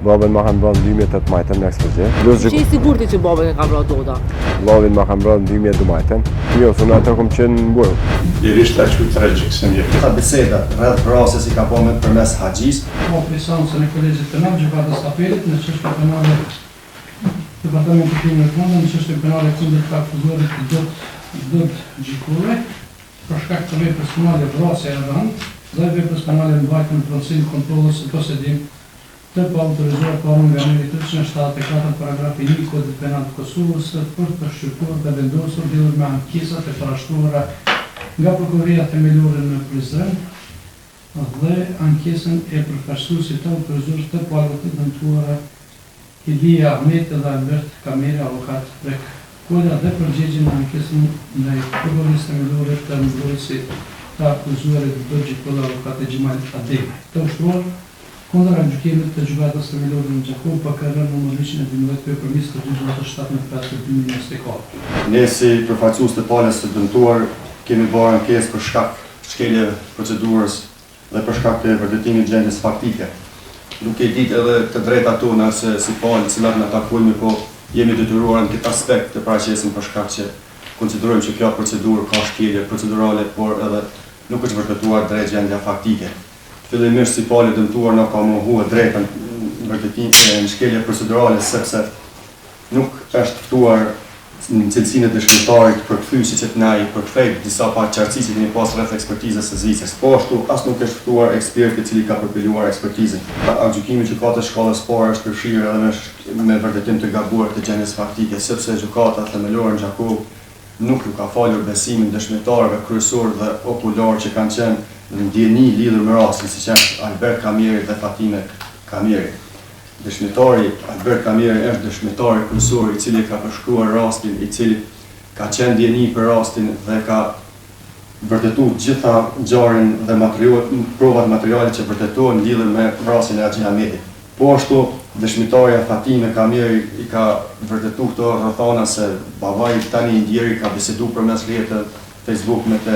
Babën ma kanë vrarë në 2018 në ekspozit. Që i sigurti që babën e ka vrarë Doda? Babën ma kanë vrarë në 2012. Jo, unë ato kom qenë në burë. Lirisht ta që tragjik se një. Ta biseda rreth vrasjes i ka bënë përmes haxhis. Po presansën e kolegjit penal gjykatës së apelit në çështje penale Departamenti i Krimit të në çështje penale kundër akuzuarit Dod Gjikure për shkak të veprës penale vrasje e rënd dhe veprës penale mbajtje në procesin kontrollës së posedim të pa autorizuar planën nga numri 374 paragrafi 1 Kodit Penal të Kosovës për të shqyrtuar dhe vendosur lidhur me ankesat e parashkruara nga Prokuroria Themelore në Prizren dhe ankesën e përfaqësuesit të autorizuar të palët dëmtuara Ilia Ahmeti dhe Albert Kameri, avokat prek koda dhe përgjigjen në ankesën ndaj Prokurorisë Themelore të mbrojtësit të akuzuarit Dod Gjikure, avokat Xhimal Ademi. Të ushtruar kundër gjykimit të gjykatës themelore në Gjakov, PKR numër 112 përmes të ligjit 7/4/2024. Ne si përfaqësues të palës së dëmtuar kemi bërë ankesë për shkak të shkeljes procedurës dhe për shkak të vërtetimit gjendjes faktike. Duke ditë edhe të drejtat tona se si palë, cilat na takojmë, po jemi detyruar në këtë aspekt të paraqesim për shkak që konsiderojmë që kjo procedurë ka shkelje procedurale, por edhe nuk është vërtetuar drejt gjendja faktike. Fillimisht si palë dëmtuar na ka mohuar drejtën në shkelje procedurale sepse nuk është ftuar në cilësinë e dëshmitarit për kthy siç e na i përkthej disa paqartësi që kemi pas rreth ekspertizës së zvicës. Po ashtu as nuk është ftuar ekspert i cili ka përpiluar ekspertizën. Gjykimi i gjykatës shkallës parë është përfshirë edhe me vërtetim të gabuar të gjendjes faktike, sepse gjykata themelore në Gjakov nuk ju ka falur besimin dëshmitarëve kryesor dhe okular që kanë qenë në ndjeni lidhur me rastin, siç janë Albert Kameri dhe Fatime Kameri. Dëshmitari Albert Kameri është dëshmitari kryesor i cili ka përshkruar rastin, i cili ka qenë ndjeni për rastin dhe ka vërtetuar gjitha ngjarjen dhe provat materiale që vërtetohen lidhur me rastin e Axhi Ahmetit. Po ashtu dëshmitarja Fatime Kameri i ka vërtetuar këto rrethana se babai tani i ndjeri ka biseduar përmes rrjetit Facebook me të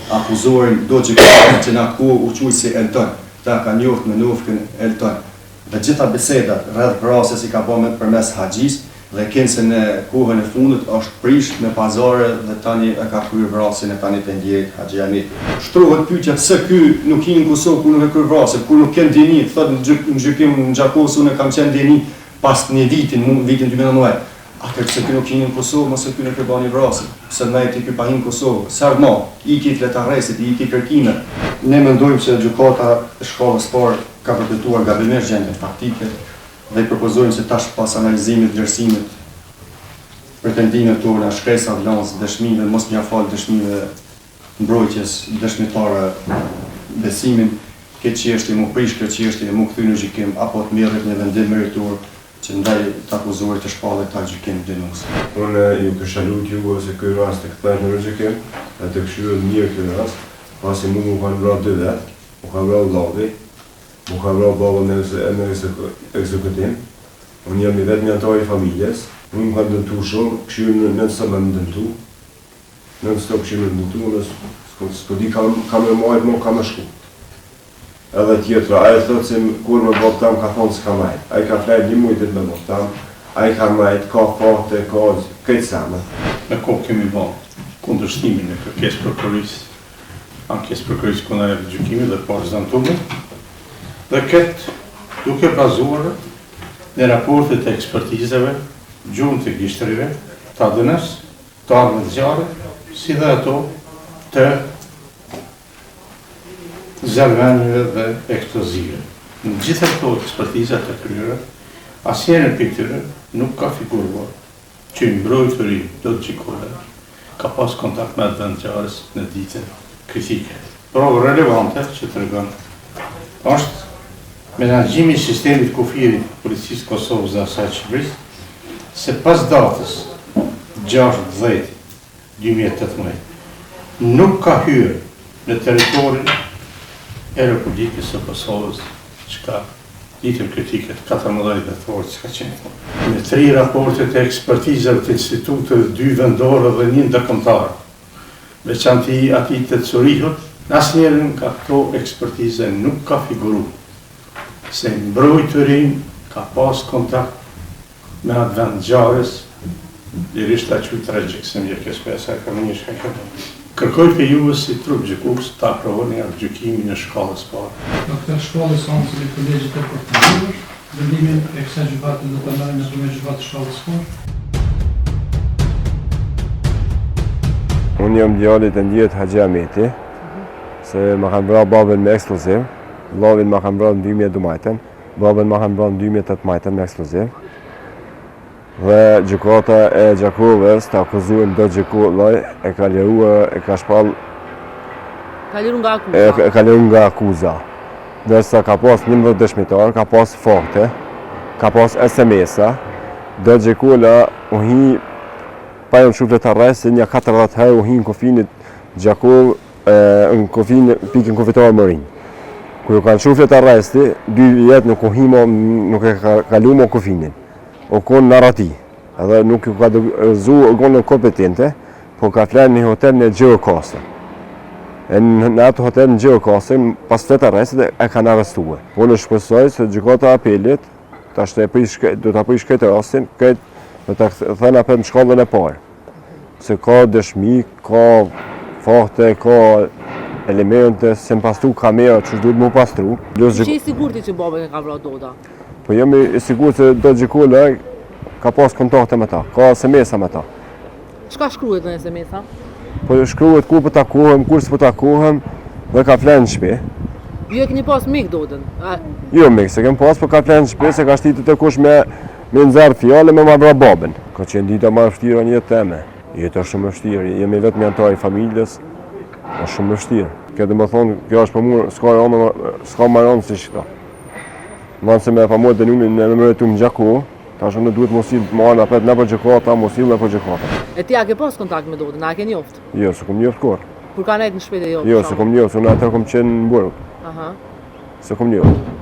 akuzorin Dod Gjikure që na ku u quaj si Elton. Ta ka njoft me nufkën Elton. Dhe gjitha bisedat rreth vrasjes i ka bënë përmes haxhis dhe kënëse në kohën e fundit është prish me pazare dhe tani e ka kryer vrasjen e tani të ndjerit Axhi Ahmeti. Shtrohet pyetja pse ky nuk hyn në Kosovë ku nuk e kryer vrasjen, ku nuk ken ndjeni, thotë në gjykim në Gjakov unë kam qenë ndjeni pas një vitin 2019. Atëherë pse ky nuk hyn në Kosovë, mos e ky nuk e bani vrasjen. Pse ndaj ti ky pa hyn në Kosovë? Sardmo, iki flet arrestit, iki kërkimet. Ne mendojmë se gjykata e shkallës parë ka vërtetuar gabimisht gjendjen faktike dhe i propozojmë se tash pas analizimit të vlerësimit pretendimet tona, shkresa vllancë dëshmive, mos mja fal dëshmive mbrojtjes dëshmitare besimin, këtë çështje mu prish, këtë çështje mu kthy në gjykim apo të merret një vendim meritor që ndaj të akuzuarit të shpallet ta gjykim dënues. Unë ju kisha lutur ju se ky rast të kthehet në gjykim, dhe të këshillohet mirë ky rast, pasi mu kanë vrarë 2 vet, u ka vrarë vllavi, mu ka vrarë babën në ekzekutim. Unë jam i vetmi antar i familjes, unë më kanë dëmtuar shumë, këshillën në sa më dëmtu. Në stop këshillën dëmtu, s'po di kam më marrë, më kam shku. Edhe tjetra, ajo thotë se kur më bot tam ka thonë s'ka majt. Ai ka flajt 1 muaj me bot tam, ai ka majt, ka fate, ka këtë samë. Me kohë kemi bërë kundërshtimin e kërkesë prokurorisë, ankesë prokurorisë kundër gjykimit dhe parë zantume. Dhe këtë duke bazuar në raportet e ekspertizave, gjuhën të gishtrive, të ADN-s, të armët zjarë, si dhe ato të zjarëvenjëve dhe eksplozive. Në gjitha këto ekspertizat të kryera, asnjëherë për këtyre nuk ka figuruar që mbrojtëri Dod Gjikure ka pas kontakt me atë zjarës në ditën kritike. Provë relevante që tregon është menaxhimi i sistemit kufirit të policisë Kosovës dhe asaj qeverisë se pas datës 6/10/2018 nuk ka hyrë në territorin e Republikës së Kosovës, që ka ditën kritike të 14 dhjetor që ka qenë. Me 3 raportet e ekspertizave të instituteve, 2 vendore dhe 1 ndërkombëtar, veçanti atij të Curihut, asnjëherë nga këto ekspertize nuk ka figuruar se mbrojtërin ka pas kontakt me atë vend gjarës, dirisht ta qytë tragjik, se më gjekes pesa e kam një shka. Kërkoj për juve si trup gjykus të aprovoni atë gjykimin e shkallës parë. Në këtë shkollë sanësë i kolegjit e përfundimër, vendimin e kësaj gjykate do të marrë nëpërmjet gjykatë shkallës parë. Unë jam djallit e ndjet Haxhi Ahmeti, se më kanë bra babën me eksploziv, vllavin më kanë bra në 2012, babën më kanë bra në 2018 me eksploziv. Dhe gjykata e Gjakovës të akuzuar do gjykulloj e ka liruar, e ka shpall, Ka liru nga akuza. e ka liruar nga akuza. Ndërsa ka pas 11 dëshmitar, ka pas fakte, ka pas SMS-a, do gjykulla u hi pa janë shuflet arresti, një 40 herë u hi në kufinit Gjakov, në kufinë, pikën kufitar Mërinj. Kër kanë shuflet arresti, 2 vjetë nuk u hi nuk e ka kalu mo kufinin. O konë narrati, edhe nuk ju ka dëzu o konë kompetente, po ka flerë një hotel në Gjirokastër. Në atë hotel në Gjirokastër, pas flet arrestit e kanë arrestuar. Po në shpresoj se gjykata e apelit, do të aprish këtë rastin, do të thënë apet në shkallën e parë. Se ka dëshmi, ka fakte, ka elemente, se më pastru kamera që duhet më pastru. Që i sigurti që babën e ka vra Doda? Po jemi i sigurt se do gjykulla ka pas kontakte me ta, ka SMS-a me ta. Çka shkruhet në SMS-a? Po shkruhet ku po takohem, kur s'po takohem dhe ka flenë në shtëpi. Ju e keni pas mik Dodën? Jo mik, se kem pas, po ka flenë në shtëpi se ka shtitë të kush me nxerr fjalë me ma vra babën. Ka qenë dita më e vështirë në jetë teme. Jeta është shumë e vështirë, jemi vetëm antar i familjes, është shumë e vështirë. Këtë më thonë, kjo është për mua, s'ka më rëndë si shka. Manë se me e pa mojë dënimin në nëmërët të më Gjaku, ta shumë duhet mosil të marrë apet në për gjykata, mosil në për gjykata. E ti a ke pas kontakt me Dodën, a e ke njoft? Jo, se kom njoft kur. Kur ka nejtë në shpete jo? Jo, se kom njoft, unë atër kom qenë në burg. Aha. Se kom njoft.